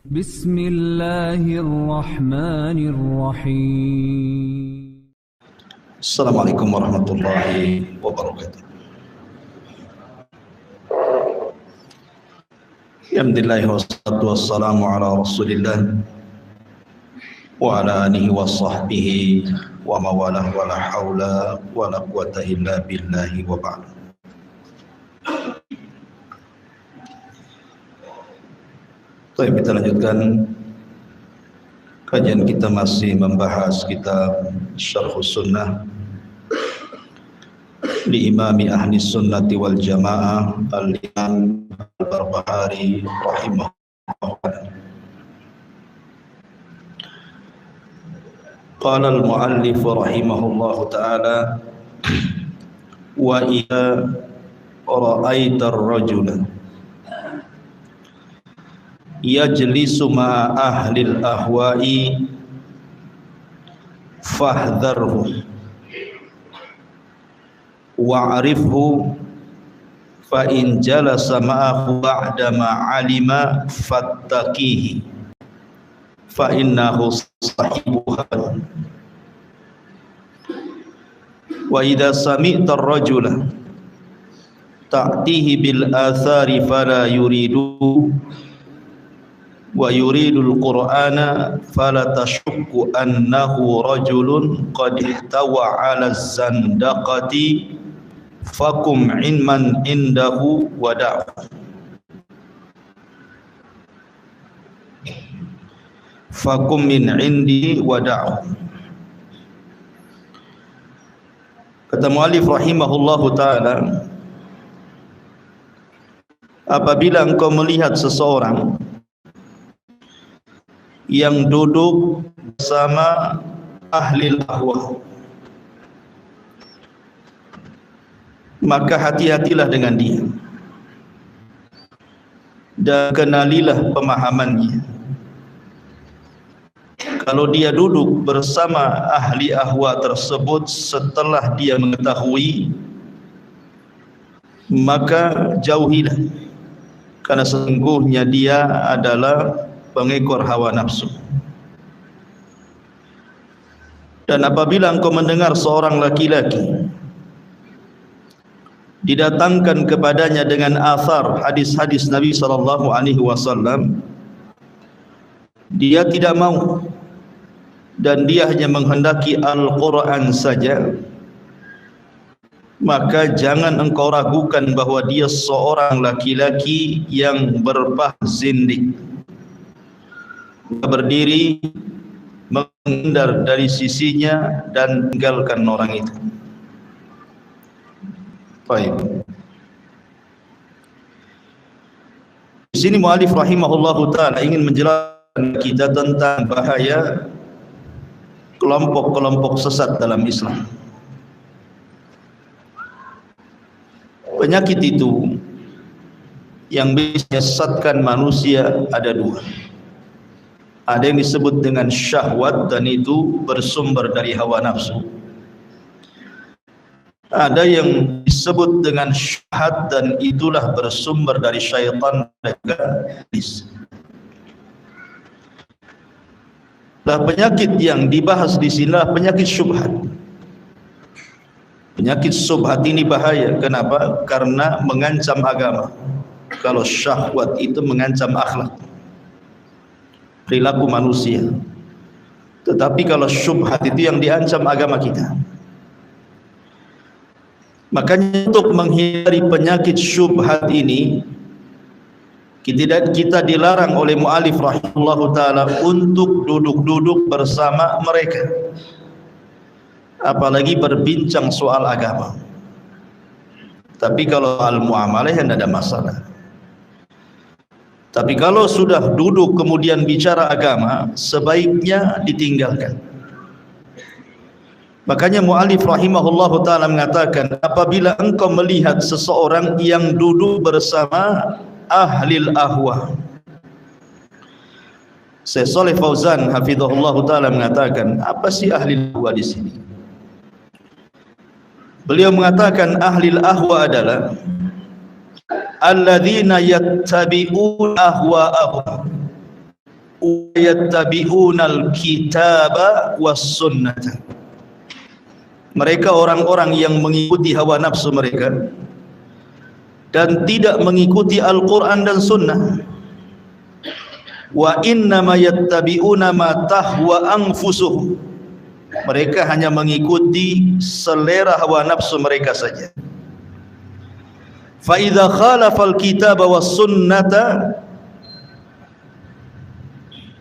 بسم الله الرحمن الرحيم. السلام عليكم ورحمة الله وبركاته. Alhamdulillah wassalatu wassalamu ala rasulillah wa ala alihi wa sahbihi wa mawalah wa la hawla wa la quwata illa billahi wa ba'd. Baik, kita lanjutkan kajian kita, masih membahas kitab Syarhus Sunnah li Imami Ahli Sunnati wal Jamaah Al-Imam Al-Barbahari rahimahullah. Qala al-muallif rahimahullah ta'ala: wa idza ra'aita ar-rajula yajlisu ma'a ahlil ahwa'i fahdharhu wa'rifhu fa in jalasa ma'ahu ba'da ma 'alima fattaqihi fa innahu sahibuha. Wa idza sami'ta ar-rajula ta'tihi bil athari fala yuridu wa yuridul qur'ana fala tashukku annahu rajulun qad ihtawa 'ala zandaqati fakum ilman indahu wada'. Fakum min indi wada'. Kata muallif rahimahullahu ta'ala, apabila engkau melihat seseorang yang duduk bersama ahli ahwa, maka hati-hatilah dengan dia dan kenalilah pemahamannya. Kalau dia duduk bersama ahli ahwa tersebut setelah dia mengetahui, maka jauhilah, karena sesungguhnya dia adalah pengekor hawa nafsu. Dan apabila engkau mendengar seorang laki-laki didatangkan kepadanya dengan athar hadis-hadis Nabi SAW, dia tidak mau dan dia hanya menghendaki Al-Quran saja, maka jangan engkau ragukan bahwa dia seorang laki-laki yang berpah zindik. Berdiri menghindar dari sisinya dan tinggalkan orang itu. Baik. Di sini muallif rahimahullahu taala ingin menjelaskan kita tentang bahaya kelompok-kelompok sesat dalam Islam. Penyakit itu yang bisa menyesatkan manusia ada dua. Ada yang disebut dengan syahwat, dan itu bersumber dari hawa nafsu. Ada yang disebut dengan syubhat, dan itulah bersumber dari syaitan dan juga iblis. Nah, penyakit yang dibahas di sini adalah penyakit syubhat. Penyakit syubhat ini bahaya. Kenapa? Karena mengancam agama. Kalau syahwat itu mengancam akhlak, perilaku manusia. Tetapi kalau syubhat itu yang diancam agama kita. Makanya untuk menghindari penyakit syubhat ini, kita dilarang oleh mu'alif rahimahullahu ta'ala untuk duduk-duduk bersama mereka, apalagi berbincang soal agama. Tapi kalau al-mu'amalah yang tidak ada masalah. Tapi kalau sudah duduk kemudian bicara agama, sebaiknya ditinggalkan. Makanya mu'alif rahimahullahu ta'ala mengatakan, apabila engkau melihat seseorang yang duduk bersama ahlil ahwa. Syekh Shalih Fauzan hafizahullahu ta'ala mengatakan, apa sih ahlil ahwa di sini? Beliau mengatakan ahlil ahwa adalah alladzina yattabi'un ahwa'ahum, yattabi'unal kitaba was sunnata. Mereka orang-orang yang mengikuti hawa nafsu mereka dan tidak mengikuti Al-Quran dan Sunnah. Wa innama yattabi'una ma tahwa anfusuhum. Mereka hanya mengikuti selera hawa nafsu mereka saja. Fa idza khalafa al-kitaba was sunnata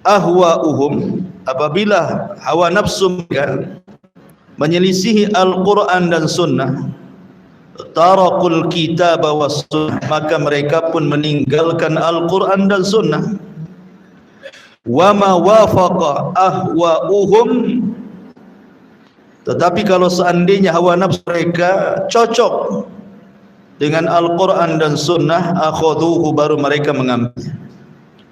ahwa'uhum, apabila hawa nafsu mereka menyelisihi Al-Quran dan Sunnah, tarakul kitaba was sunnah, maka mereka pun meninggalkan Al-Quran dan Sunnah. Wa ma wafaqa ahwa'uhum, tetapi kalau seandainya hawa nafsu mereka cocok dengan Al-Quran dan Sunnah, akhaduhu, baru mereka mengambilnya.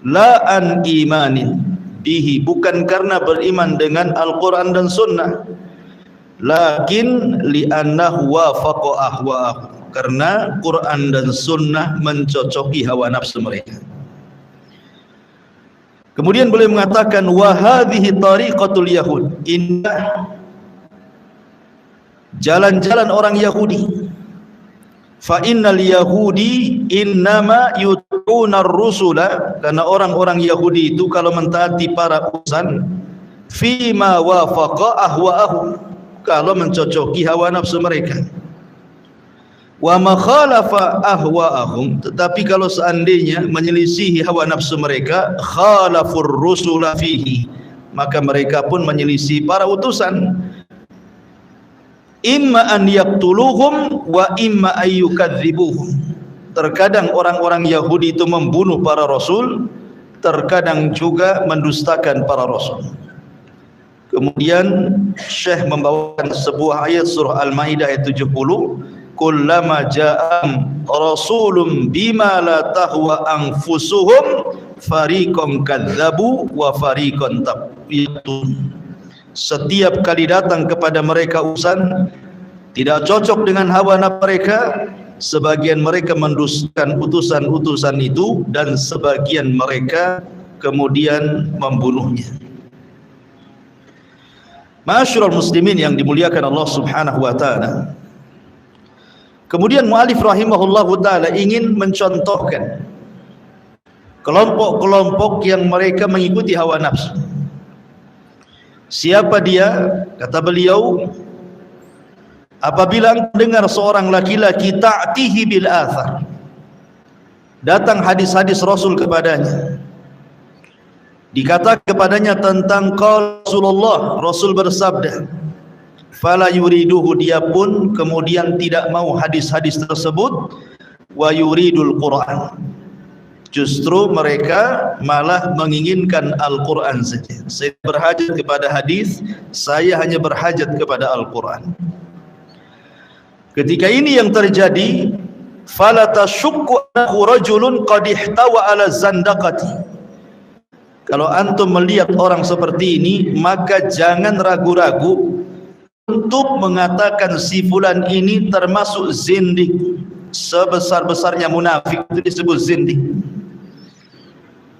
La an imanin bihi, bukan karena beriman dengan Al-Quran dan Sunnah, lakin li'annahu wafaqa ahwa'ahu, karena Quran dan Sunnah mencocoki hawa nafsu mereka. Kemudian beliau mengatakan, wa hadhihi tariqatul yahud, inna jalan-jalan orang Yahudi. Fa innal yahudi innama yut'una ar-rusula, karena orang-orang Yahudi itu kalau mentaati para utusan, fima wafaqa ahwa'ahum, kalau mencocoki hawa nafsu mereka. Wa ma khalafa ahwa'ahum, tetapi kalau seandainya menyelisihi hawa nafsu mereka, khalafur rusula fihi, maka mereka pun menyelisih para utusan. Imma an yaqtuluhum wa imma ayyukadzibuhum. Terkadang orang-orang Yahudi itu membunuh para rasul, terkadang juga mendustakan para rasul. Kemudian Syekh membawakan sebuah ayat surah Al-Maidah ayat 70, kullama ja'am rasulun bima la tahwa anfusuhum fariqan kadzabu wa fariqan tabiyatun. Setiap kali datang kepada mereka utusan tidak cocok dengan hawa nafsu mereka, sebagian mereka mendustakan utusan-utusan itu dan sebagian mereka kemudian membunuhnya. Ma'asyiral muslimin yang dimuliakan Allah Subhanahu wa taala. Kemudian mu'alif rahimahullahu taala ingin mencontohkan kelompok-kelompok yang mereka mengikuti hawa nafsu. Siapa dia? Kata beliau, apabila dengar seorang laki-laki ta'tihi bil athar, datang hadis-hadis Rasul kepadanya, dikatakan kepadanya tentang qala Rasulullah, Rasul bersabda, fala yuriduhu, dia pun kemudian tidak mau hadis-hadis tersebut, wa yuridul Quran, justru mereka malah menginginkan Al-Quran saja. Saya berhajat kepada hadis, saya hanya berhajat kepada Al-Quran. Ketika ini yang terjadi, fala tashukku annahu rajulun qad ihtawa ala zandaqati. Kalau antum melihat orang seperti ini, maka jangan ragu-ragu untuk mengatakan si fulan ini termasuk zindik. Sebesar-besarnya munafik itu disebut zindik.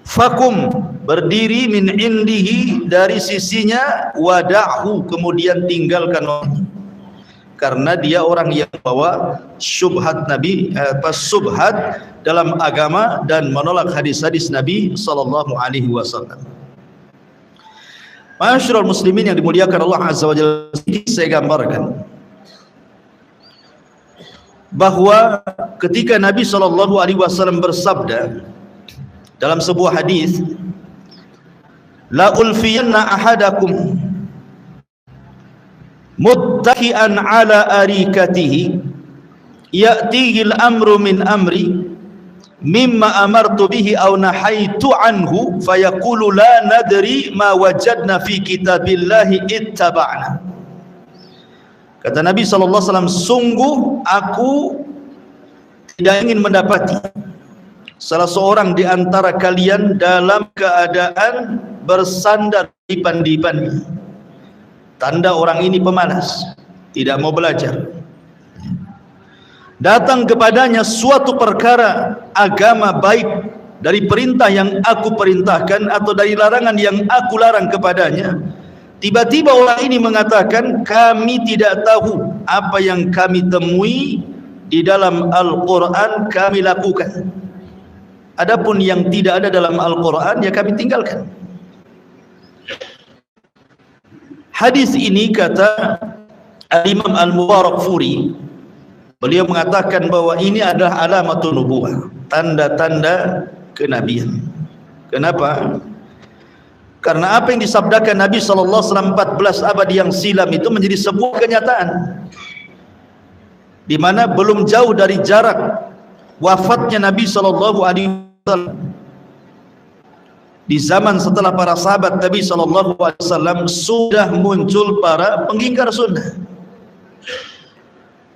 Fakum, berdiri, min indihi, dari sisinya, wada'hu, kemudian tinggalkan orang, karena dia orang yang bawa syubhat Nabi, subhat dalam agama dan menolak hadis-hadis Nabi sallallahu alaihi wasallam. Ma'asyiral muslimin yang dimuliakan Allah azza wa jalla, saya gambarkan bahwa ketika Nabi sallallahu alaihi wasallam bersabda dalam sebuah hadis, la ulfiyanna ahadakum muttaki'an ala arikatihi ya'tihi al-amru min amri mimma amartu bihi aw nahaitu anhu fayaqulu la nadri ma wajadna fi kitabillahi ittaba'na. Kata Nabi sallallahu alaihi wasallam, sungguh aku tidak ingin mendapati salah seorang di antara kalian dalam keadaan bersandar dipan-dipannya. Tanda orang ini pemalas, tidak mau belajar. Datang kepadanya suatu perkara agama baik dari perintah yang aku perintahkan atau dari larangan yang aku larang kepadanya. Tiba-tiba orang ini mengatakan, kami tidak tahu apa yang kami temui di dalam Al-Quran kami lakukan. Adapun yang tidak ada dalam Al-Quran, ya kami tinggalkan. Hadis ini kata Imam Al-Mubarakfuri, beliau mengatakan bahwa ini adalah alamatun nubuwah, tanda-tanda kenabian. Kenapa? Karena apa yang disabdakan Nabi SAW 14 abad yang silam itu menjadi sebuah kenyataan, di mana belum jauh dari jarak wafatnya Nabi SAW. Di zaman setelah para sahabat Nabi SAW sudah muncul para pengingkar sunnah,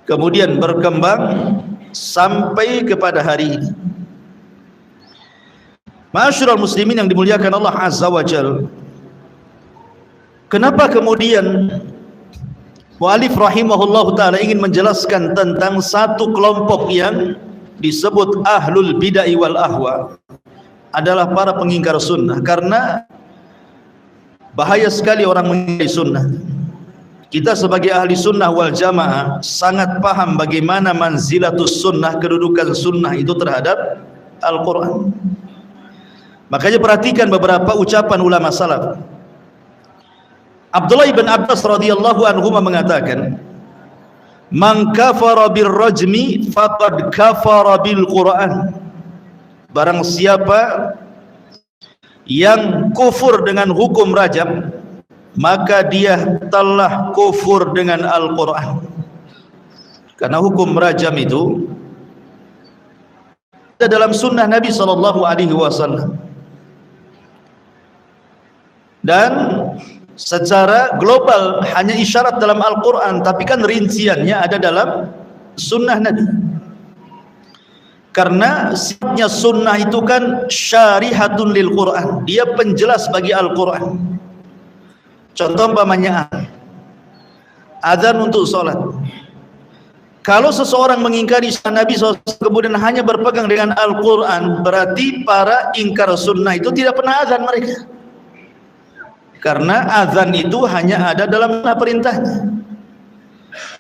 kemudian berkembang sampai kepada hari ini. Ma'asyiral muslimin yang dimuliakan Allah Azza wa Jalla, kenapa kemudian mu'alif rahimahullah ta'ala ingin menjelaskan tentang satu kelompok yang disebut ahlul bid'ah wal ahwa, adalah para pengingkar sunnah? Karena bahaya sekali orang mengingkari sunnah. Kita sebagai ahli sunnah wal jamaah sangat paham bagaimana manzilatus sunnah, kedudukan sunnah itu terhadap Al-Quran. Makanya perhatikan beberapa ucapan ulama salaf. Abdullah ibn Abbas radhiyallahu anhu mengatakan, man kafara bir rajmi faqad kafara bil Quran. Barang siapa yang kufur dengan hukum rajam, maka dia telah kufur dengan Al-Quran. Karena hukum rajam itu ada dalam sunnah Nabi SAW, dan secara global hanya isyarat dalam Al-Quran, tapi kan rinciannya ada dalam sunnah Nabi. Karena sifatnya sunnah itu kan syarihatun lil Quran, dia penjelas bagi Al-Quran. Contoh umpamanya azan untuk sholat. Kalau seseorang mengingkari sunnah Nabi SAW kemudian hanya berpegang dengan Al-Quran, berarti para ingkar sunnah itu tidak pernah azan mereka. Karena azan itu hanya ada dalam perintahnya,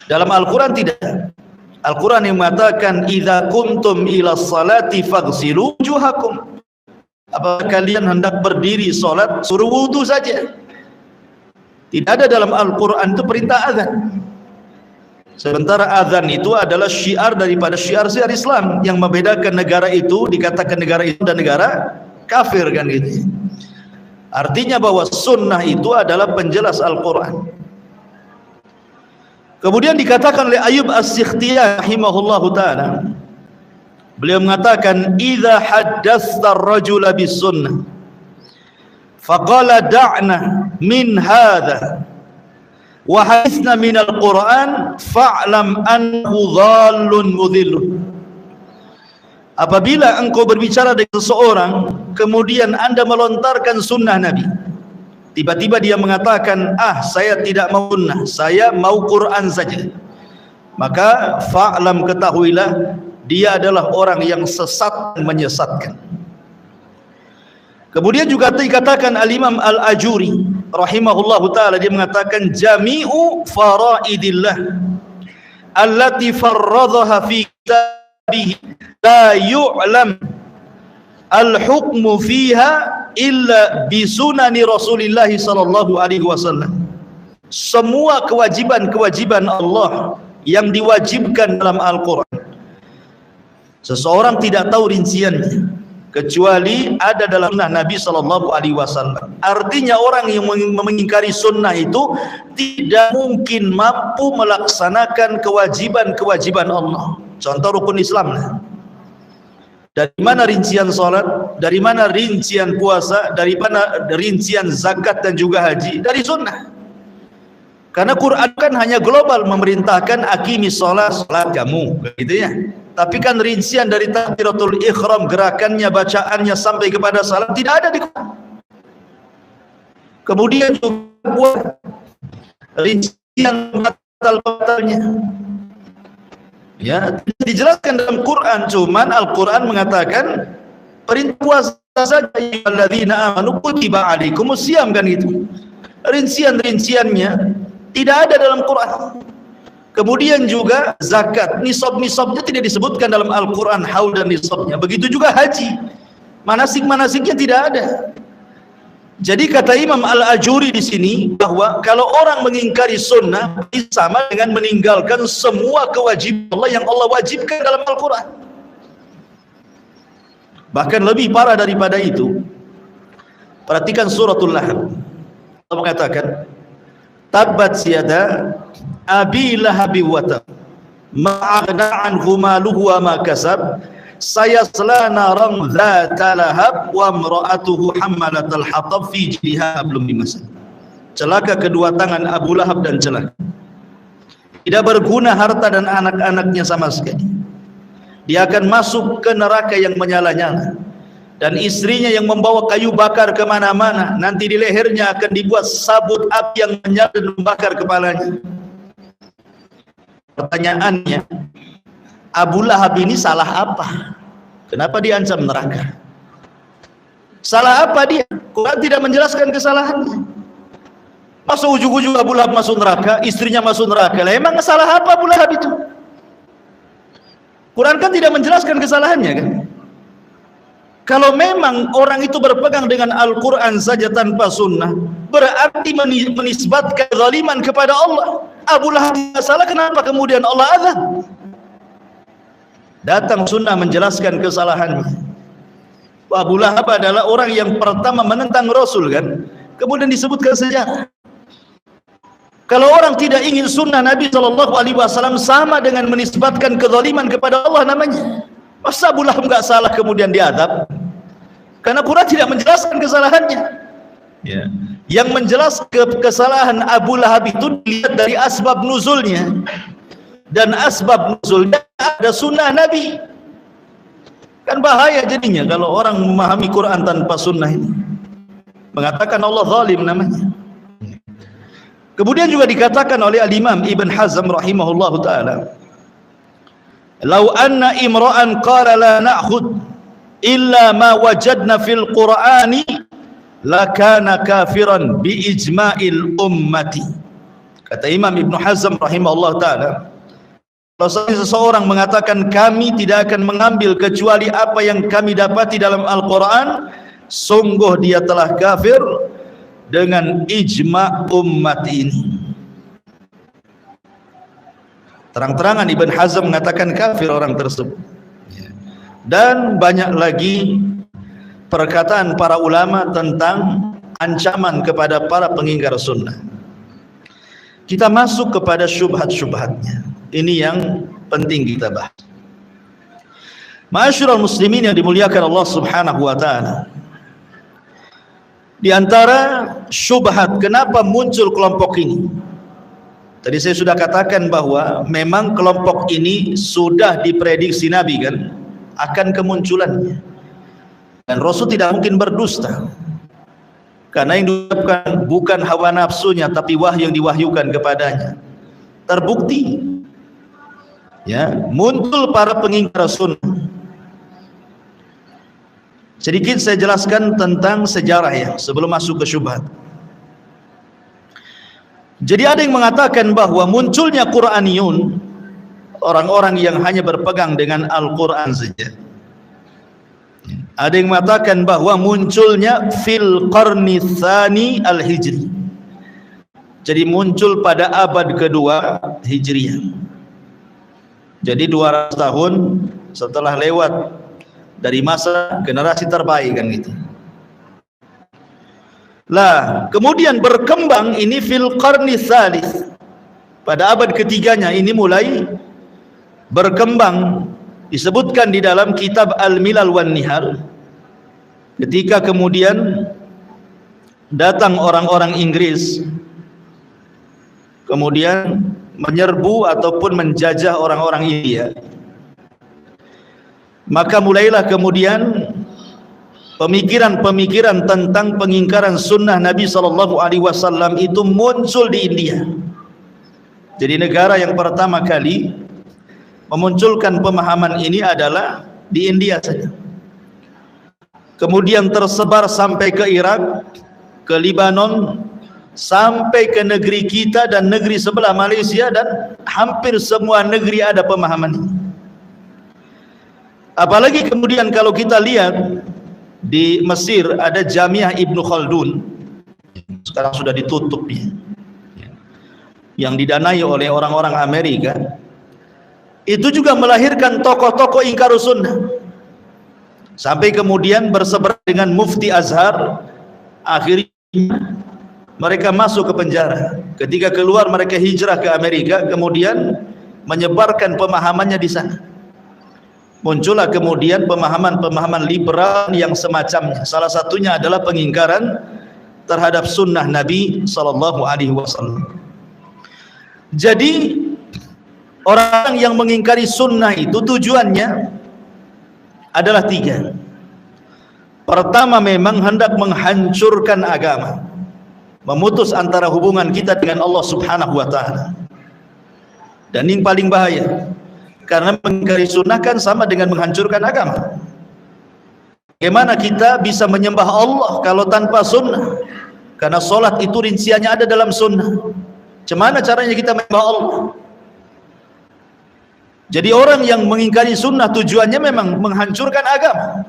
dalam Al-Quran tidak. Al-Quran yang mengatakan idza kuntum ila salati faghsilu wujuhakum, apabila kalian hendak berdiri salat suruh wudu saja. Tidak ada dalam Al-Quran itu perintah azan. Sementara azan itu adalah syiar daripada syiar-syiar Islam yang membedakan negara itu, dikatakan negara itu dan negara kafir, kan gitu. Artinya bahwa sunnah itu adalah penjelas Al-Quran. Kemudian dikatakan oleh Ayyub As-Sikhtiyani rahimahullahu ta'ala, beliau mengatakan idza haddatsta ar-rajula bis sunnah faqala da'na min hadha wa hadithna min al-Quran fa'lam annahu dhallun mudhillun. Apabila engkau berbicara dengan seseorang kemudian anda melontarkan sunnah Nabi, tiba-tiba dia mengatakan, saya tidak mau sunnah, saya mau Quran saja, maka fa'lam, ketahuilah dia adalah orang yang sesat dan menyesatkan. Kemudian juga dikatakan Al-Imam Al-Ajuri rahimahullahu ta'ala, dia mengatakan jami'u faraidillah allati farradhaha fi kitabihi la yu'lam al-hukmu fiha illa bisunani Rasulillah sallallahu alaihi wasallam. Semua kewajiban-kewajiban Allah yang diwajibkan dalam Al-Quran, seseorang tidak tahu rinciannya kecuali ada dalam sunnah Nabi sallallahu alaihi wasallam. Artinya orang yang mengingkari sunnah itu tidak mungkin mampu melaksanakan kewajiban-kewajiban Allah. Contoh rukun Islam lah. Dari mana rincian salat, dari mana rincian puasa, dari mana rincian zakat dan juga haji? Dari sunnah. Karena Quran kan hanya global, memerintahkan aqimis salat, salat kamu, gitu ya. Tapi kan rincian dari takbiratul ihram, gerakannya, bacaannya sampai kepada salat tidak ada di Quran. Kemudian juga buat rincian batal-batalnya, ya, dijelaskan dalam Quran. Cuman Al-Quran mengatakan Perintah puasa saja, alladzina amanu kutiba alaikumus syiyam, kan itu. Rincian-rinciannya tidak ada dalam Quran. Kemudian juga zakat, nisab-nisabnya tidak disebutkan dalam Al-Quran, haul dan nisabnya. Begitu juga haji, manasik-manasiknya tidak ada. Jadi kata Imam Al-Ajuri di sini bahwa kalau orang mengingkari sunnah sama dengan meninggalkan semua kewajiban Allah yang Allah wajibkan dalam Al-Quran. Bahkan lebih parah daripada itu, perhatikan suratul Lahab. Allah mengatakan, Tabbat siyada abi lahabi wa tab, ma aghna anhu maluhu wa ma kasab, sayasla naran dzata lahab wa imra'atuhu hammalatal hatab fi jidha hablum min masad. Celaka kedua tangan Abu Lahab dan celaka. Tidak berguna harta dan anak-anaknya sama sekali. Dia akan masuk ke neraka yang menyala-nyala, dan istrinya yang membawa kayu bakar kemana-mana. Nanti di lehernya akan dibuat sabut api yang menyala dan membakar kepalanya. Pertanyaannya, Abu Lahab ini salah apa? Kenapa diancam neraka? Salah apa dia? Quran tidak menjelaskan kesalahannya. Masa ujung-ujung Abu Lahab masuk neraka, istrinya masuk neraka. Lah emang salah apa Abu Lahab itu? Quran kan tidak menjelaskan kesalahannya, kan? Kalau memang orang itu berpegang dengan Al-Quran saja tanpa sunnah, berarti menisbatkan zaliman kepada Allah. Abu Lahab tidak salah, kenapa kemudian Allah azab? Datang sunnah menjelaskan kesalahannya. Abu Lahab adalah orang yang pertama menentang Rasul, kan? Kemudian disebutkan sejarah. Kalau orang tidak ingin sunnah Nabi SAW sama dengan menisbatkan kezaliman kepada Allah namanya. Masa Abu Lahab enggak salah kemudian diadab? Karena Quran tidak menjelaskan kesalahannya. Ya. Yang menjelaskan kesalahan Abu Lahab itu dilihat dari asbab nuzulnya. Dan asbab nuzulnya ada sunnah Nabi. Kan bahaya jadinya kalau orang memahami Quran tanpa sunnah ini. Mengatakan Allah zalim namanya. Kemudian juga dikatakan oleh Al-Imam Ibn Hazm rahimahullahu ta'ala, Lau anna imra'an qala la na'khud illa ma wajadna fil Qur'ani lakana kafiran bi ijma'il ummati. Kata Imam Ibn Hazm rahimahullahu ta'ala, kalau seseorang mengatakan kami tidak akan mengambil kecuali apa yang kami dapati dalam Al-Quran, sungguh dia telah kafir dengan ijma' umat ini. Terang-terangan Ibn Hazm mengatakan kafir orang tersebut. Dan banyak lagi perkataan para ulama tentang ancaman kepada para pengingkar sunnah. Kita masuk kepada syubhat-syubhatnya. Ini yang penting kita bahas. Ma'asyiral muslimin yang dimuliakan Allah Subhanahu wa taala. Di antara syubhat kenapa muncul kelompok ini, tadi saya sudah katakan bahwa memang kelompok ini sudah diprediksi Nabi, kan, akan kemunculannya. Dan Rasul tidak mungkin berdusta, karena yang diucapkan bukan hawa nafsunya tapi wahyu yang diwahyukan kepadanya. Terbukti, ya, muncul para pengingkar sunnah. Sedikit saya jelaskan tentang sejarah ya sebelum masuk ke syubhat. Jadi ada yang mengatakan bahwa munculnya Quraniyun, orang-orang yang hanya berpegang dengan Al-Quran saja. Ada yang mengatakan bahwa munculnya fil qarni tsani al-hijri. Jadi muncul pada abad kedua Hijriah. Jadi 200 tahun setelah lewat dari masa generasi terbaik, kan gitu. Lah, kemudian berkembang ini fil qarni tsalits. Pada abad ketiganya ini mulai berkembang, disebutkan di dalam kitab Al-Milal wan Nihal. Ketika kemudian datang orang-orang Inggris, kemudian menyerbu ataupun menjajah orang-orang India, maka mulailah kemudian pemikiran-pemikiran tentang pengingkaran sunnah Nabi SAW itu muncul di India. Jadi negara yang pertama kali memunculkan pemahaman ini adalah di India saja. kemudian tersebar sampai ke Irak, ke Libanon, sampai ke negeri kita dan negeri sebelah Malaysia, dan hampir semua negeri ada pemahaman ini. Apalagi kemudian kalau kita lihat di Mesir ada Jamiah Ibnu Khaldun, sekarang sudah ditutup dia, yang didanai oleh orang-orang Amerika. Itu juga melahirkan tokoh-tokoh ingkar sunnah, sampai kemudian berseberangan dengan Mufti Azhar. Akhirnya mereka masuk ke penjara. Ketika keluar mereka hijrah ke Amerika, kemudian menyebarkan pemahamannya di sana. Muncullah kemudian pemahaman-pemahaman liberal yang semacamnya. Salah satunya adalah pengingkaran terhadap sunnah Nabi SAW. Jadi orang yang mengingkari sunnah itu tujuannya adalah 3. Pertama, memang hendak menghancurkan agama, memutus antara hubungan kita dengan Allah Subhanahu wa ta'ala. Dan yang paling bahaya, karena mengingkari sunnah kan sama dengan menghancurkan agama. Bagaimana kita bisa menyembah Allah kalau tanpa sunnah? Karena solat itu rinciannya ada dalam sunnah. Bagaimana caranya kita menyembah Allah? Jadi orang yang mengingkari sunnah tujuannya memang menghancurkan agama,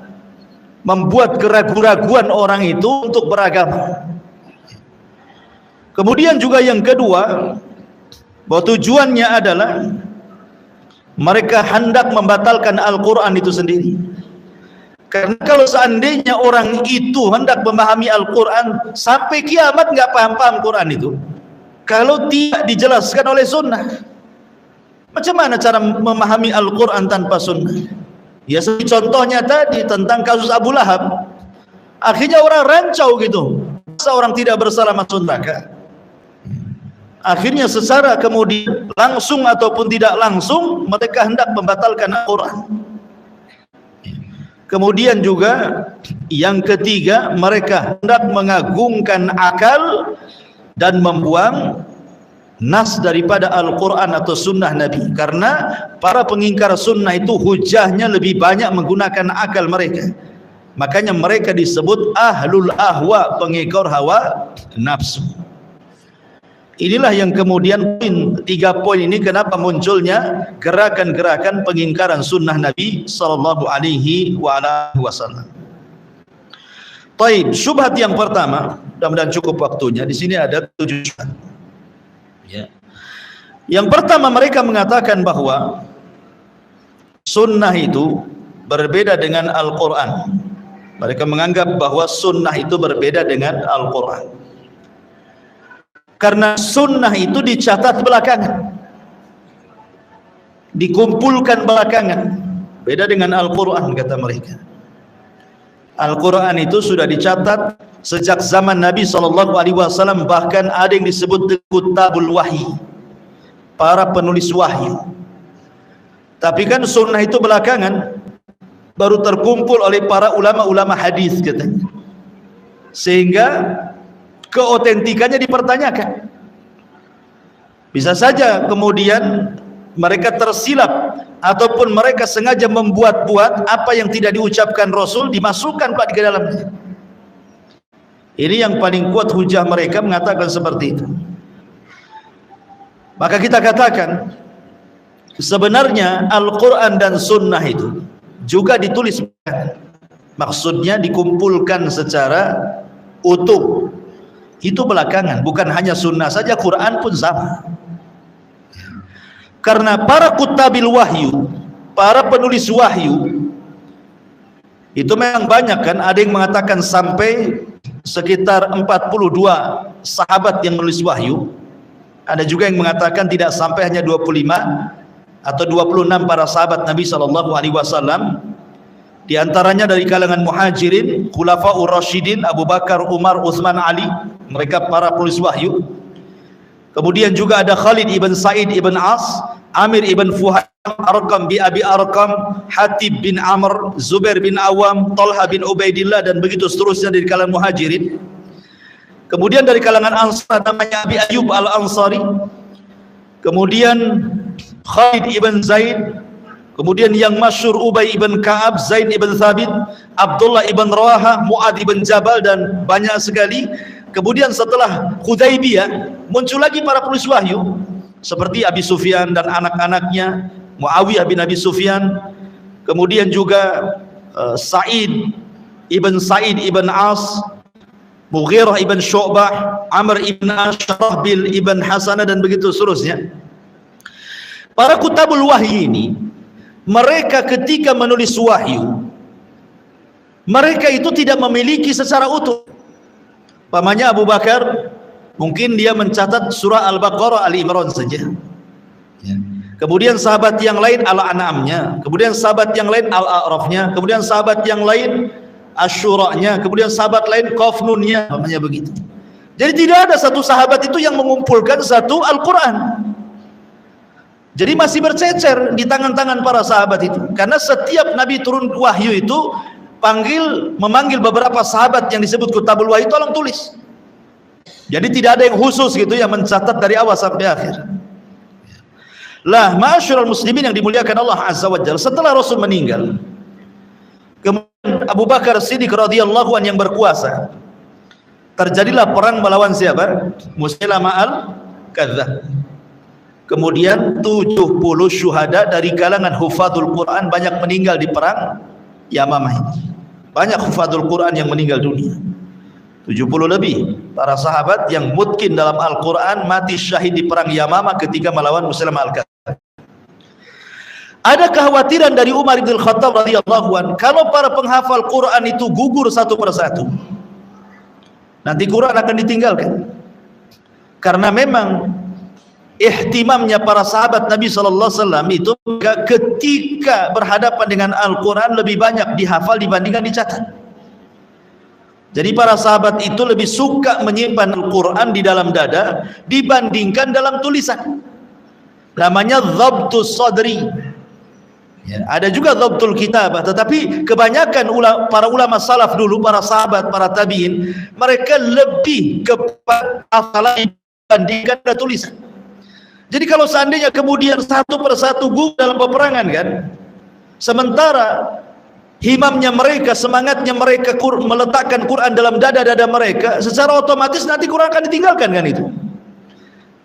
membuat keraguan-raguan orang itu untuk beragama. Kemudian juga yang kedua, bahwa tujuannya adalah mereka hendak membatalkan Al-Quran itu sendiri. Karena kalau seandainya orang itu hendak memahami Al-Quran, sampai kiamat nggak paham-paham Quran itu, kalau tidak dijelaskan oleh sunnah. Macam mana cara memahami Al-Quran tanpa sunnah? Ya seperti contohnya tadi tentang kasus Abu Lahab. Akhirnya orang rancau gitu, masa orang tidak bersalah masuk neraka? Akhirnya secara kemudian langsung ataupun tidak langsung mereka hendak membatalkan Al-Quran. Kemudian juga yang ketiga, mereka hendak mengagungkan akal dan membuang nas daripada Al-Quran atau sunnah Nabi. Karena para pengingkar sunnah itu hujahnya lebih banyak menggunakan akal mereka. Makanya mereka disebut ahlul ahwa, pengekor hawa nafsu. Inilah yang kemudian 3 poin ini kenapa munculnya gerakan-gerakan pengingkaran sunnah Nabi sallallahu alaihi wasallam. Baik, syubhat yang pertama, mudah-mudahan cukup waktunya. Di sini ada 7 syubhat. Ya. Yang pertama, mereka mengatakan bahwa sunnah itu berbeda dengan Al-Quran. Mereka menganggap bahwa sunnah itu berbeda dengan Al-Quran. Karena sunnah itu dicatat belakangan, dikumpulkan belakangan. Beda dengan Al-Quran, kata mereka. Al-Quran itu sudah dicatat sejak zaman Nabi SAW. Bahkan ada yang disebut kutabul wahyi, para penulis wahyu. Tapi kan sunnah itu belakangan, baru terkumpul oleh para ulama-ulama hadis katanya. Sehingga keotentikannya dipertanyakan. Bisa saja kemudian mereka tersilap ataupun mereka sengaja membuat-buat apa yang tidak diucapkan Rasul, dimasukkan pula di dalamnya. Ini yang paling kuat hujah mereka mengatakan seperti itu. Maka kita katakan sebenarnya Al-Quran dan Sunnah itu juga ditulis, maksudnya dikumpulkan secara utuh. Itu belakangan, bukan hanya sunnah saja, Quran pun sama. Karena para kutabil wahyu, para penulis wahyu itu memang banyak kan. Ada yang mengatakan sampai sekitar 42 sahabat yang menulis wahyu. Ada juga yang mengatakan tidak sampai, hanya 25 atau 26 para sahabat Nabi SAW. Di antaranya dari kalangan muhajirin, khulafaur rasyidin, Abu Bakar, Umar, Utsman, Ali. Mereka para penulis wahyu. Kemudian juga ada Khalid ibn Sa'id ibn As, Amir ibn Fuhaim, Arqam bin Abi Arqam, Hatib bin Amr, Zubair bin Awam, Talha bin Ubaidillah, dan begitu seterusnya dari kalangan muhajirin. Kemudian dari kalangan Ansar namanya Abi Ayyub al-Ansari. Kemudian Khalid ibn Zaid, Kemudian yang masyhur Ubay ibn Ka'ab, Zaid ibn Thabit, Abdullah ibn Rawahah, Mu'ad ibn Jabal, dan banyak sekali. Kemudian setelah Hudaybiyah muncul lagi para penulis wahyu seperti Abi Sufyan dan anak-anaknya, Muawiyah bin Abi Sufyan. Kemudian juga Sa'id ibn As, Mughirah ibn Syu'bah, Amr ibn Syarahbil ibn Hasanah, dan begitu seterusnya. Para kutabul wahyi ini, mereka ketika menulis wahyu, mereka itu tidak memiliki secara utuh. Pamannya Abu Bakar, mungkin dia mencatat surah Al-Baqarah, Ali Imran saja. Kemudian sahabat yang lain Al-An'amnya, kemudian sahabat yang lain Al-A'rafnya, kemudian sahabat yang lain Asyura'nya, kemudian sahabat lain Qaf Nunnya, namanya begitu. Jadi tidak ada satu sahabat itu yang mengumpulkan satu Al-Quran. Jadi masih bercecer di tangan-tangan para sahabat itu. Karena setiap Nabi turun wahyu itu memanggil beberapa sahabat yang disebut kutabul wahyu, tolong tulis. Jadi tidak ada yang khusus gitu yang mencatat dari awal sampai akhir. Lah, ma'asyiral muslimin yang dimuliakan Allah Azza wa Jalla, setelah Rasul meninggal, kemudian Abu Bakar Siddiq radhiyallahu anhu yang berkuasa, terjadilah perang melawan siapa? Musailamah al-Kadzdzab. Kemudian 70 syuhada dari kalangan hufadzul Quran banyak meninggal di perang Yamamah ini. Banyak hufadzul Quran yang meninggal dunia. 70 lebih para sahabat yang mutqin dalam Al-Quran mati syahid di perang Yamamah ketika melawan Musailamah al-Kadzdzab. Ada kekhawatiran dari Umar bin Khattab radhiyallahu anhu, kalau para penghafal Quran itu gugur satu persatu, nanti Quran akan ditinggalkan. Karena memang ihtimamnya para sahabat Nabi sallallahu alaihi wasallam itu ketika berhadapan dengan Al-Quran lebih banyak dihafal dibandingkan dicatat. Jadi para sahabat itu lebih suka menyimpan Al-Quran di dalam dada dibandingkan dalam tulisan. Namanya dhabtus sadri. Ya, ada juga dhabtul kitabah, tetapi kebanyakan para ulama salaf dulu, para sahabat, para tabi'in, mereka lebih kepada hafalan dibandingkan ada tulisan. Jadi kalau seandainya kemudian satu persatu gugur dalam peperangan kan, sementara himamnya mereka, semangatnya mereka meletakkan Quran dalam dada-dada mereka, secara otomatis nanti Quran akan ditinggalkan kan itu.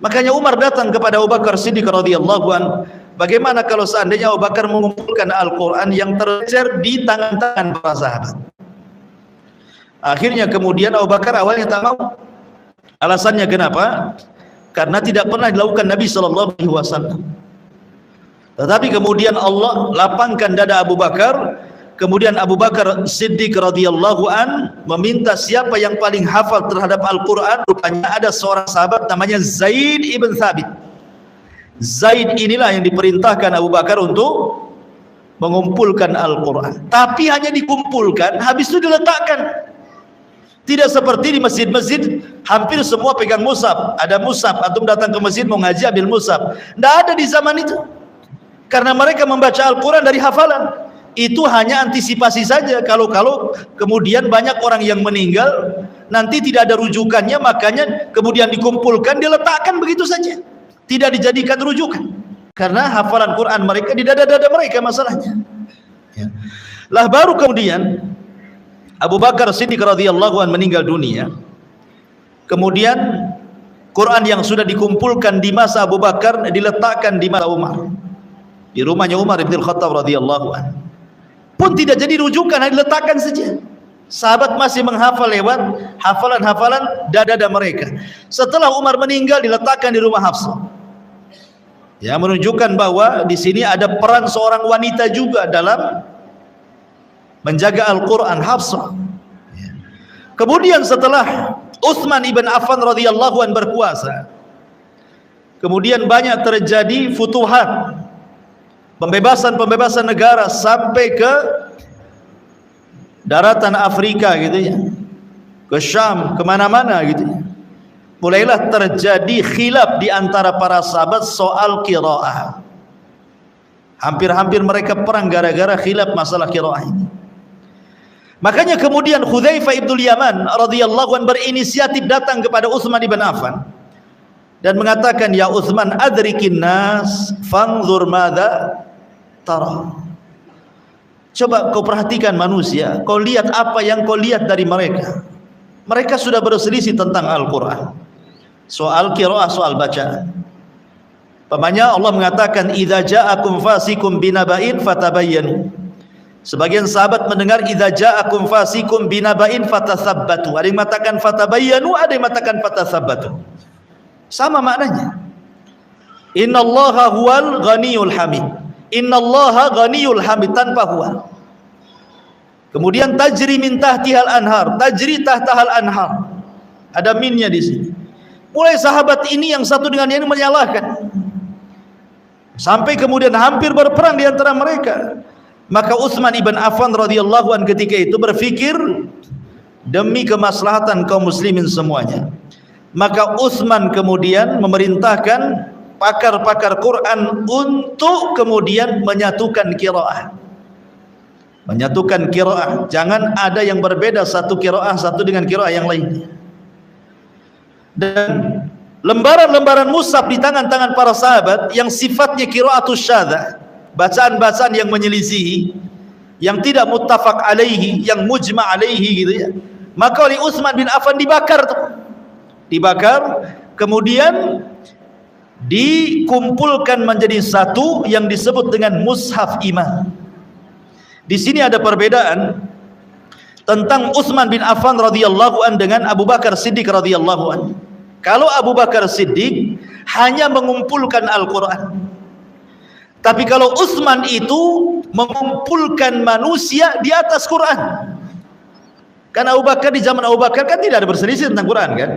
Makanya Umar datang kepada Abu Bakar Siddiq radhiyallahu anhu, bagaimana kalau seandainya Abu Bakar mengumpulkan Al-Quran yang tercecer di tangan-tangan para sahabat. Akhirnya kemudian Abu Bakar awalnya tak mau. Alasannya kenapa? Karena tidak pernah dilakukan Nabi SAW. Tetapi kemudian Allah lapangkan dada Abu Bakar. Kemudian Abu Bakar Siddiq radhiyallahu an meminta siapa yang paling hafal terhadap Al-Quran. Rupanya ada seorang sahabat namanya Zaid ibn Thabit. Zaid inilah yang diperintahkan Abu Bakar untuk mengumpulkan Al-Quran. Tapi hanya dikumpulkan, habis itu diletakkan. Tidak seperti di masjid-masjid hampir semua pegang mushaf. Ada mushaf, antum datang ke masjid mau ngaji ambil mushaf. Tidak ada di zaman itu. Karena mereka membaca Al-Quran dari hafalan. Itu hanya antisipasi saja. Kalau kemudian banyak orang yang meninggal, nanti tidak ada rujukannya, makanya kemudian dikumpulkan, diletakkan begitu saja. Tidak dijadikan rujukan. Karena hafalan Quran mereka di dada-dada mereka masalahnya. Ya. Lah baru kemudian Abu Bakar Siddiq radhiyallahu anhu meninggal dunia. Kemudian Quran yang sudah dikumpulkan di masa Abu Bakar diletakkan di masa Umar. Di rumahnya Umar bin Khattab radhiyallahu anhu. Pun tidak jadi rujukan, hanya diletakkan saja. Sahabat masih menghafal lewat hafalan-hafalan dada-dada mereka. Setelah Umar meninggal diletakkan di rumah Hafsah. Ya, menunjukkan bahwa di sini ada peran seorang wanita juga dalam menjaga Al-Quran, Hafsah. Ya. Kemudian setelah Utsman ibn Affan radhiyallahu anhu berkuasa, kemudian banyak terjadi futuhat, pembebasan negara sampai ke daratan Afrika gitu ya, ke Syam, kemana-mana gitu ya. Mulailah terjadi khilaf di antara para sahabat soal qiraah. Hampir-hampir mereka perang gara-gara khilaf masalah qiraah ini. Makanya kemudian Hudzaifah ibn Yaman radhiyallahu anhu berinisiatif datang kepada Utsman ibn Affan dan mengatakan, ya Utsman, adrikin nas fanzur madza tara. Coba kau perhatikan manusia, kau lihat apa yang kau lihat dari mereka. Mereka sudah berselisih tentang Al-Quran, soal qiraah, soal bacaan. Pamannya Allah mengatakan, idza ja'akum fasikum binaba'in fatabayyanu. Sebagian sahabat mendengar idza ja'akum fasikum binaba'in fatathabbatu. Ada yang mengatakan fatabayyanu, ada yang mengatakan fatathabbatu. Sama maknanya. Innallaha huwal ghaniyul hamid. Innallaha ghaniyul hamid, tanpa huwa. Kemudian tajri min tahtihal anhar, tajri tahtahal anhar. Ada minnya di sini. Mulai sahabat ini yang satu dengan yang menyalahkan. Sampai kemudian hampir berperang di antara mereka. Maka Utsman ibn Affan radhiyallahu anhu ketika itu berpikir, demi kemaslahatan kaum muslimin semuanya, maka Utsman kemudian memerintahkan pakar-pakar Quran untuk kemudian menyatukan qiraah. Menyatukan qiraah, jangan ada yang berbeda satu qiraah satu dengan qiraah yang lainnya. Dan lembaran-lembaran mushaf di tangan-tangan para sahabat yang sifatnya qiraatus syadzah, bacaan-bacaan yang menyelisihi, yang tidak muttafaq alaihi, yang mujma' alaihi gitu ya. Maka oleh Utsman bin Affan dibakar tuh. Dibakar, kemudian dikumpulkan menjadi satu yang disebut dengan mushaf iman. Di sini ada perbedaan tentang Utsman bin Affan radhiyallahu an dengan Abu Bakar Siddiq radhiyallahu an. Kalau Abu Bakar Siddiq hanya mengumpulkan Al-Quran, tapi kalau Utsman itu mengumpulkan manusia di atas Quran. Karena Abu Bakar, di zaman Abu Bakar kan tidak ada berselisih tentang Quran kan.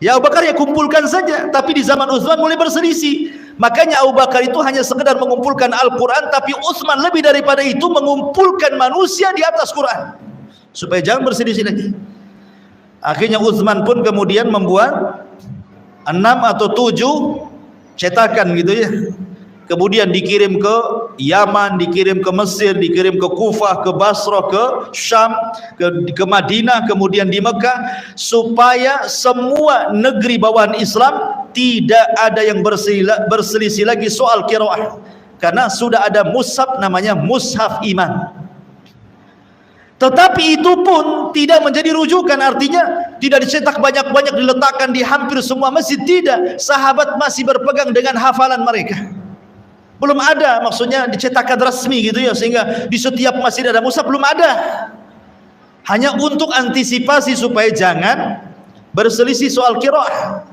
Ya Abu Bakar ya kumpulkan saja, tapi di zaman Utsman mulai berselisih. Makanya Abu Bakar itu hanya sekedar mengumpulkan Al-Quran, tapi Utsman lebih daripada itu mengumpulkan manusia di atas Quran, supaya jangan berselisih lagi. Akhirnya Utsman pun kemudian membuat 6 atau 7 cetakan gitu ya. Kemudian dikirim ke Yaman, dikirim ke Mesir, dikirim ke Kufah, ke Basrah, ke Syam, ke Madinah, kemudian di Mekah, supaya semua negeri bawahan Islam tidak ada yang berselisih lagi soal qiraah, karena sudah ada mushaf namanya mushaf iman. Tetapi itu pun tidak menjadi rujukan, artinya tidak dicetak banyak-banyak diletakkan di hampir semua masjid, tidak. Sahabat masih berpegang dengan hafalan mereka. Belum ada maksudnya dicetakan resmi gitu ya, sehingga di setiap masjid ada mushaf, belum ada. Hanya untuk antisipasi supaya jangan berselisih soal qiraah.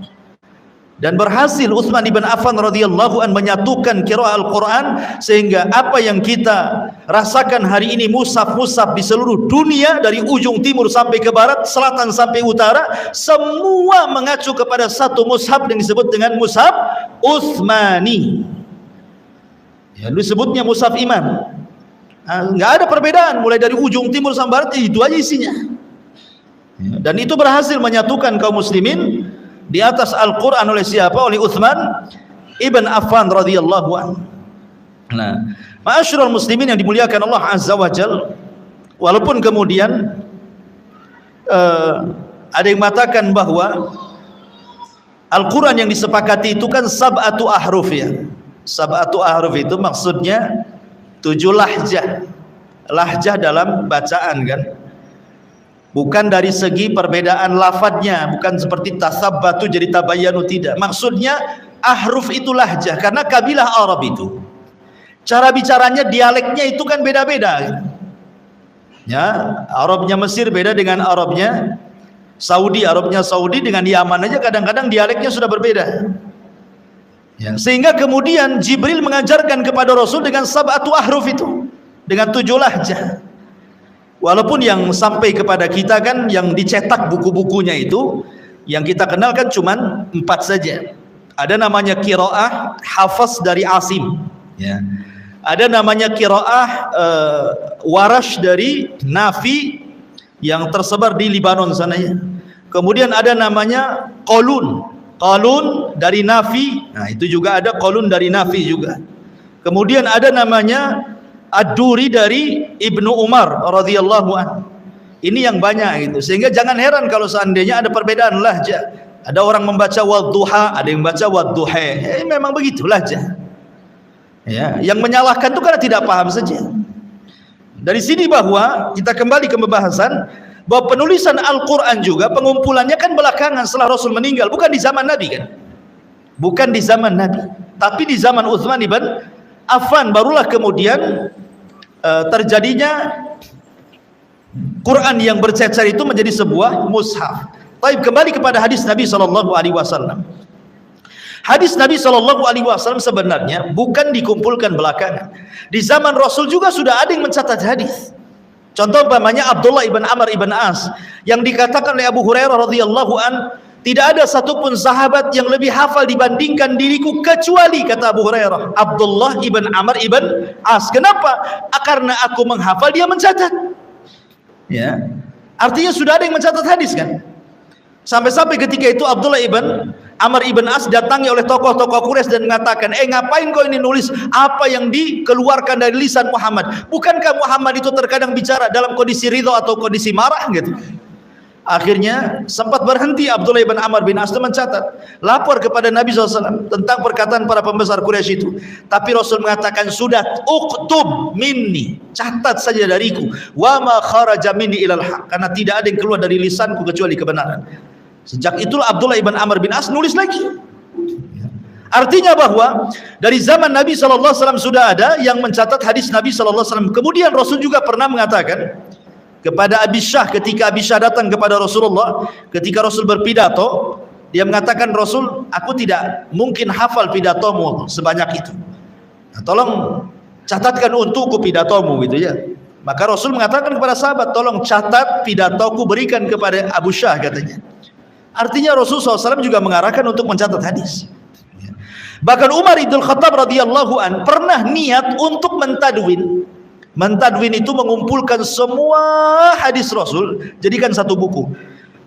Dan berhasil Utsman ibn Affan radhiyallahu an menyatukan qiraah Al-Quran, sehingga apa yang kita rasakan hari ini mushaf-mushaf di seluruh dunia, dari ujung timur sampai ke barat, selatan sampai utara, semua mengacu kepada satu mushaf yang disebut dengan mushaf Utsmani. Ya, disebutnya mushaf iman. Nggak ada perbedaan, mulai dari ujung timur sampai barat itu aja isinya. Dan itu berhasil menyatukan kaum muslimin di atas Al-Quran oleh siapa? Oleh Utsman ibn Affan radhiyallahu anhu. Nah, ma'asyiral muslimin yang dimuliakan Allah azza wa jalla, walaupun kemudian ada yang mengatakan bahwa Al-Quran yang disepakati itu kan sab'atu ahruf ya. Sab'atu ahruf itu maksudnya 7 lahjah. Lahjah dalam bacaan kan, bukan dari segi perbedaan lafadznya, bukan seperti tasabbatu jadi tabayyanu, tidak. Maksudnya ahruf itu lahjah, karena kabilah Arab itu cara bicaranya, dialeknya itu kan beda-beda. Ya, Arabnya Mesir beda dengan Arabnya Saudi, Arabnya Saudi dengan Yaman aja kadang-kadang dialeknya sudah berbeda. Ya, sehingga kemudian Jibril mengajarkan kepada Rasul dengan sab'atu ahruf itu, dengan 7 lahjah. Walaupun yang sampai kepada kita kan, yang dicetak buku-bukunya itu, yang kita kenal kan cuman 4 saja. Ada namanya qiraah Hafs dari Asim, ya. Ada namanya qiraah Warash dari Nafi yang tersebar di Libanon sana ya. Kemudian ada namanya Qalun dari Nafi. Nah, itu juga ada Qalun dari Nafi juga. Kemudian ada namanya Ad-Duri dari Ibnu Umar radhiyallahu anhu. Ini yang banyak gitu. Sehingga jangan heran kalau seandainya ada perbedaan lahjah. Ada orang membaca wadduha, ada yang membaca wadduha. Memang begitu lahjah. Ya, yang menyalahkan itu karena tidak paham saja. Dari sini bahwa kita kembali ke pembahasan bahwa penulisan Al-Quran juga pengumpulannya kan belakangan setelah Rasul meninggal, bukan di zaman Nabi kan? Bukan di zaman Nabi, tapi di zaman Utsman ibn Affan barulah kemudian terjadinya Quran yang bercecer itu menjadi sebuah mushaf. Baik, kembali kepada hadis Nabi SAW. Hadis Nabi SAW sebenarnya bukan dikumpulkan belakangan. Di zaman Rasul juga sudah ada yang mencatat hadis. Contoh umpamanya Abdullah ibn Amr ibn As yang dikatakan oleh Abu Hurairah radhiyallahu an, tidak ada satupun sahabat yang lebih hafal dibandingkan diriku kecuali, kata Abu Hurairah, Abdullah ibn Amr ibn As. Kenapa? Karena aku menghafal, dia mencatat. Ya, artinya sudah ada yang mencatat hadis kan? Sampai-sampai ketika itu Abdullah ibn Amr ibn As datangi oleh tokoh-tokoh Quraisy dan mengatakan, ngapain kau ini nulis apa yang dikeluarkan dari lisan Muhammad? Bukankah Muhammad itu terkadang bicara dalam kondisi ridha atau kondisi marah gitu? Akhirnya sempat berhenti Abdullah ibn Amr bin As mencatat, lapor kepada Nabi SAW tentang perkataan para pembesar Quraisy itu. Tapi Rasul mengatakan, sudah, uktub minni, catat saja dariku, wa ma kharaja minni ilal haq, karena tidak ada yang keluar dari lisanku kecuali kebenaran. Sejak itulah Abdullah ibn Amr bin As nulis lagi. Artinya bahwa dari zaman Nabi SAW sudah ada yang mencatat hadis Nabi SAW. Kemudian Rasul juga pernah mengatakan kepada Abi Syah, ketika Abi Syah datang kepada Rasulullah, ketika Rasul berpidato, dia mengatakan, Rasul, aku tidak mungkin hafal pidatomu sebanyak itu. Nah, tolong catatkan untukku pidatomu gitu ya. Maka Rasul mengatakan kepada sahabat, tolong catat pidatoku, berikan kepada Abu Syah, katanya. Artinya Rasul SAW juga mengarahkan untuk mencatat hadis. Bahkan Umar ibn Khattab radhiyallahu an pernah niat untuk mentadwin. Mentadwin itu mengumpulkan semua hadis Rasul, jadikan satu buku.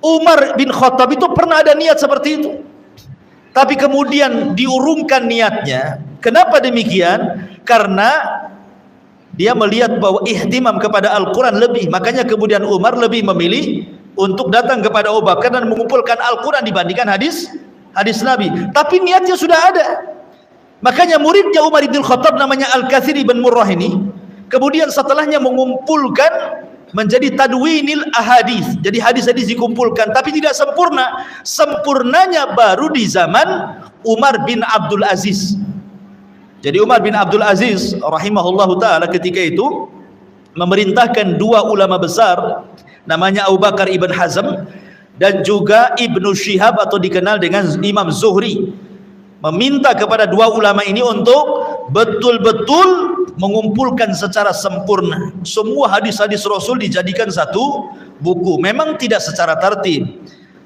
Umar bin Khattab itu pernah ada niat seperti itu, tapi kemudian diurungkan niatnya. Kenapa demikian? Karena dia melihat bahwa ihtimam kepada Al-Quran lebih, makanya kemudian Umar lebih memilih untuk datang kepada Abu Bakar dan mengumpulkan Al-Quran dibandingkan hadis Nabi. Tapi niatnya sudah ada. Makanya muridnya Umar bin Khattab namanya Al-Kathir ibn Murrah ini, kemudian setelahnya mengumpulkan menjadi tadwinil ahadis. Jadi hadis-hadis dikumpulkan, tapi tidak sempurna. Sempurnanya baru di zaman Umar bin Abdul Aziz. Jadi Umar bin Abdul Aziz rahimahullahu ta'ala ketika itu memerintahkan dua ulama besar, namanya Abu Bakar ibn Hazm dan juga Ibnu Syihab atau dikenal dengan Imam Zuhri, meminta kepada dua ulama ini untuk betul-betul mengumpulkan secara sempurna semua hadis-hadis Rasul dijadikan satu buku. Memang tidak secara tertib,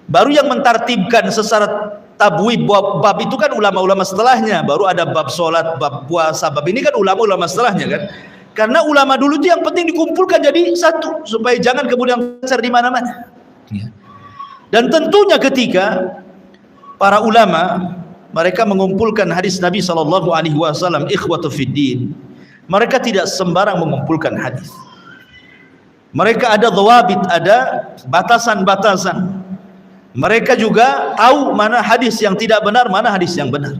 baru yang mentartibkan secara tabwib bab itu kan ulama-ulama setelahnya. Baru ada bab sholat, bab puasa, bab ini kan ulama-ulama setelahnya kan. Karena ulama dulu itu yang penting dikumpulkan jadi satu, supaya jangan kemudian besar di mana-mana. Dan tentunya ketika para ulama mereka mengumpulkan hadis Nabi SAW, ikhwatu fiddin, mereka tidak sembarang mengumpulkan hadis. Mereka ada dhawabit, ada batasan-batasan. Mereka juga tahu mana hadis yang tidak benar, mana hadis yang benar.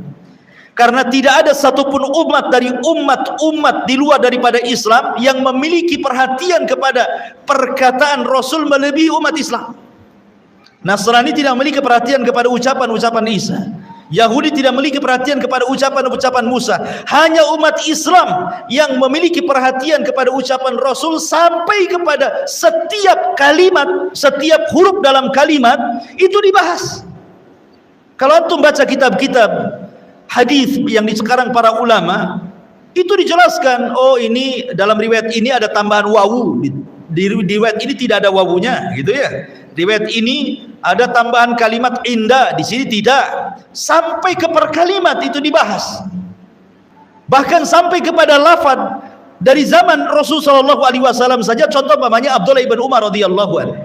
Karena tidak ada satupun umat dari umat-umat di luar daripada Islam yang memiliki perhatian kepada perkataan Rasul melebihi umat Islam. Nasrani tidak memiliki perhatian kepada ucapan-ucapan Isa. Yahudi tidak memiliki perhatian kepada ucapan-ucapan Musa. Hanya umat Islam yang memiliki perhatian kepada ucapan Rasul, sampai kepada setiap kalimat, setiap huruf dalam kalimat itu dibahas. Kalau antum baca kitab-kitab hadis yang sekarang para ulama, itu dijelaskan, oh ini dalam riwayat ini ada tambahan wawu, di riwayat ini tidak ada wawunya gitu ya. Riwayat ini ada tambahan kalimat indah, di sini tidak. Sampai ke per kalimat itu dibahas. Bahkan sampai kepada lafaz dari zaman Rasulullah SAW saja. Contoh namanya Abdullah ibn Umar radhiyallahu anhu,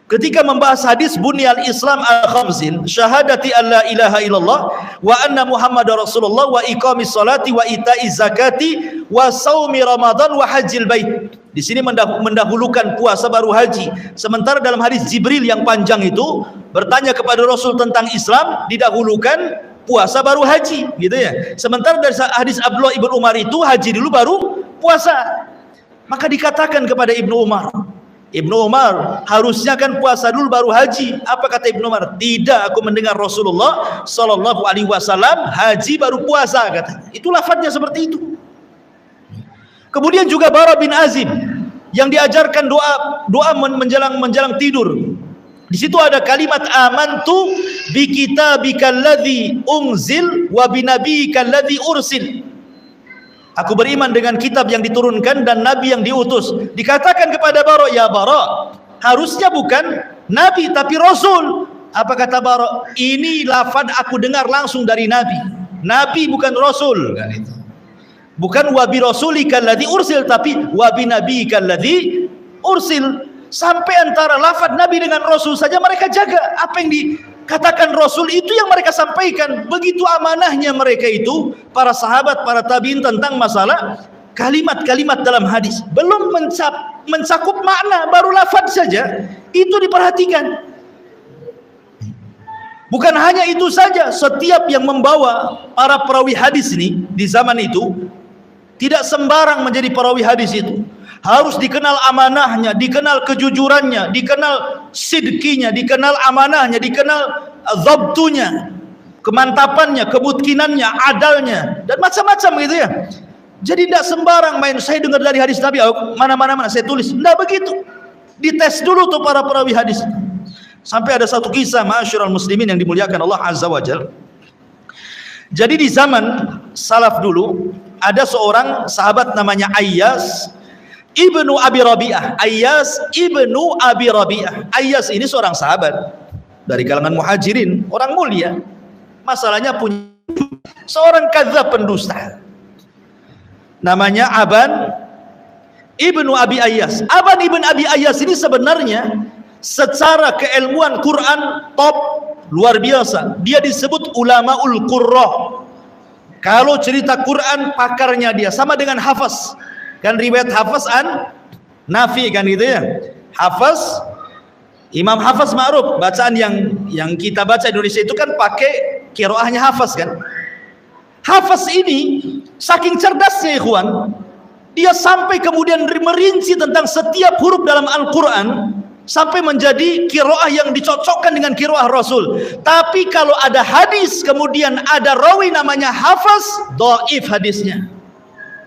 ketika membahas hadis bunyal Islam al-khamsin, syahadati an la ilaha illallah wa anna Muhammadar Rasulullah wa iqamis salati wa itaiz zakati wa saumi Ramadan wa hajjil bait. Di sini mendahulukan puasa baru haji. Sementara dalam hadis Jibril yang panjang itu bertanya kepada Rasul tentang Islam, didahulukan puasa baru haji, gitu ya. Sementara dari hadis Abdullah ibn Umar itu haji dulu baru puasa. Maka dikatakan kepada Ibnu Umar, harusnya kan puasa dulu baru haji. Apa kata Ibnu Umar? Tidak, aku mendengar Rasulullah sallallahu alaihi wasallam haji baru puasa, kata. Itu lafadznya seperti itu. Kemudian juga Bara bin Azib yang diajarkan doa menjelang tidur. Di situ ada kalimat amantu bi kitabikal ladzi unzil wa bi nabiyyikal ladzi ursil. Aku beriman dengan kitab yang diturunkan dan nabi yang diutus. Dikatakan kepada Bara, ya Bara, harusnya bukan nabi tapi rasul. Apa kata Bara? Ini lafaz aku dengar langsung dari nabi. Nabi bukan rasul, kan itu. Bukan wa bi rasulikal ladzi ursil, tapi wa bi nabiyyikal ladzi ursil. Sampai antara lafaz nabi dengan rasul saja mereka jaga. Apa yang dikatakan rasul itu yang mereka sampaikan. Begitu amanahnya mereka itu, para sahabat, para tabiin, tentang masalah kalimat-kalimat dalam hadis. Belum mencakup makna, baru lafaz saja itu diperhatikan. Bukan hanya itu saja, setiap yang membawa para perawi hadis ini di zaman itu tidak sembarang menjadi perawi hadis itu. Harus dikenal amanahnya, dikenal kejujurannya, dikenal sidqinya, dikenal amanahnya, dikenal zabtunya, kemantapannya, kemungkinannya, adalnya, dan macam-macam gitu ya. Jadi tidak sembarang main saya dengar dari hadis Nabi, mana saya tulis. Tidak begitu. Dites dulu tuh para perawi hadis. Sampai ada satu kisah, ma'asyiral muslimin yang dimuliakan Allah Azza wa Jalla. Jadi di zaman salaf dulu ada seorang sahabat namanya Ayyas ibnu Abi Rabi'ah. Ayyas ibnu Abi Rabi'ah. Ayyas ini seorang sahabat dari kalangan muhajirin, orang mulia. Masalahnya punya seorang kadzab, pendusta. Namanya Aban ibnu Abi Ayyas. Aban ibn Abi Ayyas ini sebenarnya secara keilmuan Quran top, luar biasa. Dia disebut ulamaul qurrah. Kalau cerita Quran pakarnya dia, sama dengan Hafaz. Kan riwayat Hafaz an Nafi kan gitu ya. Hafaz, Imam Hafaz ma'ruf, bacaan yang kita baca Indonesia itu kan pakai qiraahnya Hafaz kan. Hafaz ini saking cerdasnya ikhwan, dia sampai kemudian merinci tentang setiap huruf dalam Al-Quran sampai menjadi qiraah yang dicocokkan dengan qiraah Rasul. Tapi kalau ada hadis kemudian ada rawi namanya Hafaz, dhaif hadisnya.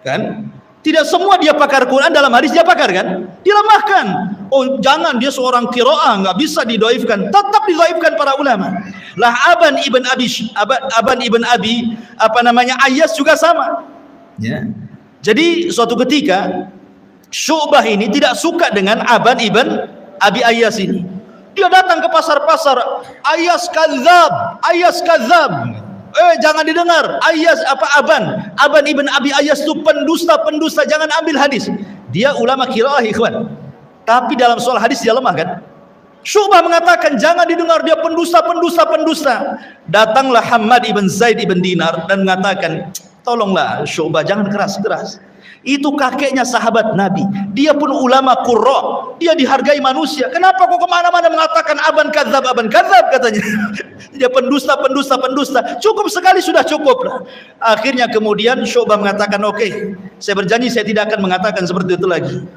Kan? Tidak semua dia pakar Quran dalam hadis dia pakar kan? Dilemahkan. Oh jangan, dia seorang qiraah, nggak bisa didhaifkan. Tetap didhaifkan para ulama. Lah Aban ibn Abi Ayyas juga sama. Ya. Jadi suatu ketika Syu'bah ini tidak suka dengan Aban ibn Abi Ayyas ini. Dia datang ke pasar-pasar, Ayyas kadzab. Jangan didengar. Aban ibn Abi Ayyas itu pendusta, jangan ambil hadis. Dia ulama qiraah ikhwan. Tapi dalam soal hadis dia lemah kan? Syu'bah mengatakan jangan didengar, dia pendusta. Datanglah Hammad ibn Zaid ibn Dinar dan mengatakan, tolonglah Syu'bah jangan keras-keras. Itu kakeknya sahabat Nabi, dia pun ulama qurra, dia dihargai manusia. Kenapa kok kemana-mana mengatakan aban kadzab katanya. Dia pendusta. Cukup sekali sudah cukup lah. Akhirnya kemudian Syu'bah mengatakan, oke, saya berjanji saya tidak akan mengatakan seperti itu lagi.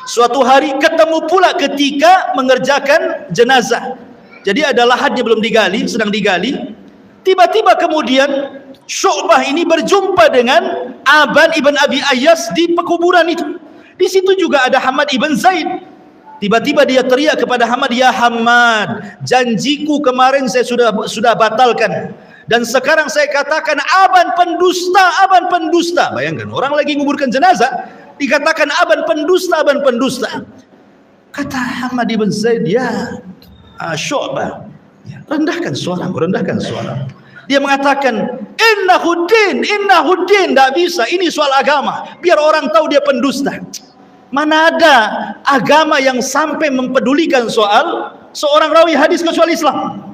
Suatu hari ketemu pula ketika mengerjakan jenazah. Jadi ada lahannya belum digali, sedang digali. Tiba-tiba kemudian Syu'bah ini berjumpa dengan Aban ibn Abi Ayyas di pekuburan itu. Di situ juga ada Hammad ibn Zaid. Tiba-tiba dia teriak kepada Hammad, ya Hammad, janjiku kemarin saya sudah batalkan. Dan sekarang saya katakan Aban pendusta. Bayangkan orang lagi menguburkan jenazah dikatakan Aban pendusta. Kata Hammad ibn Zaid, ya Syu'bah, rendahkan suara. Dia mengatakan innahuddin, tidak bisa, ini soal agama, biar orang tahu dia pendusta. Mana ada agama yang sampai mempedulikan soal seorang rawi hadis kecuali Islam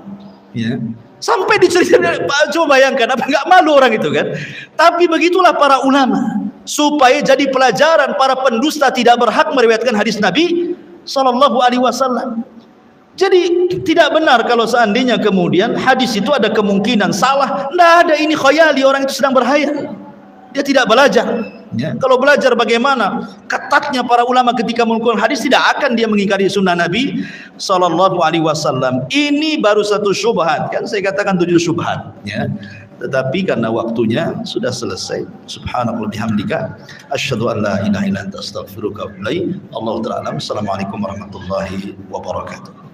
ya. Sampai diceritakan, coba bayangkan, apa nggak malu orang itu kan. Tapi begitulah para ulama, supaya jadi pelajaran, para pendusta tidak berhak meriwayatkan hadis Nabi SAW. Jadi tidak benar kalau seandainya kemudian hadis itu ada kemungkinan salah. Tidak ada, ini khayali, orang itu sedang berhayal. Dia tidak belajar. Ya. Kalau belajar bagaimana ketatnya para ulama ketika mengumpulkan hadis, tidak akan dia mengingkari sunnah Nabi SAW. Ini baru satu syubhat. Kan saya katakan 7 syubhat. Ya. Tetapi karena waktunya sudah selesai. Subhanallah bihamdika asyhadu an la ilaha illa anta astaghfiruka wa atubu ilaik. Allahu ta'ala. Assalamualaikum warahmatullahi wabarakatuh.